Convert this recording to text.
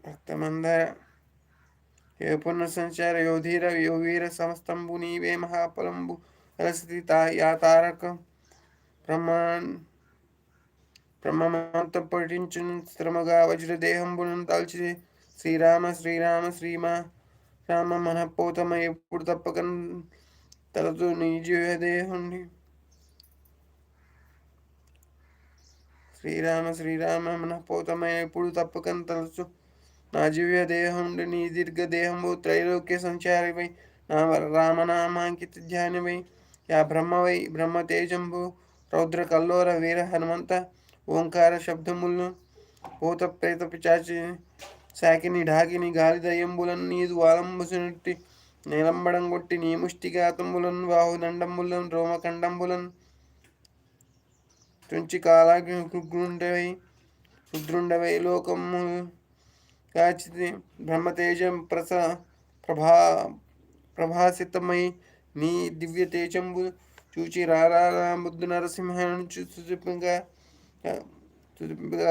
రక్తమందర ఏ పునఃసంచార యోధీర యోవీర సమస్తంబు నీవే మహాఫలంబు కలస్థితి యా తారక బ్రహ్మమంత పఠించును శ్రమగా వజ్రదేహంబులను దాల్చి శ్రీరామ శ్రీరామ శ్రీమా రామ మనపోతమ ఎప్పుడు తప్పక తలతూ నీ జీవదేహుండి శ్రీరామ శ్రీరామ మనపోతమ ఎప్పుడు తప్పక తలచు నా జివ్య దేహండి నీ దీర్ఘదేహంబు త్రైలోక్య సంచారివై నా రామనామాంకిత ధ్యానమై యా బ్రహ్మవై బ్రహ్మతేజంబు రౌద్ర కల్లోర వీర హనుమంత ఓంకార శబ్దములను భూత ప్రేత పిచాచి శాకిని ఢాకిని గాలి దయ్యంబులను నీదు వాలంబుసునట్టి నీలంబడంగొట్టి నీ ముష్టిఘాతంబులను బాహుదండంబులను రోమకండంబులను తుంచి కాలాగ్ని రుద్రుండవై లోకము కాచితి బ్రహ్మతేజం ప్రభాసితమై నీ దివ్య తేజంబు చూచి రారా బుద్ధు నరసింహను తుదింపగా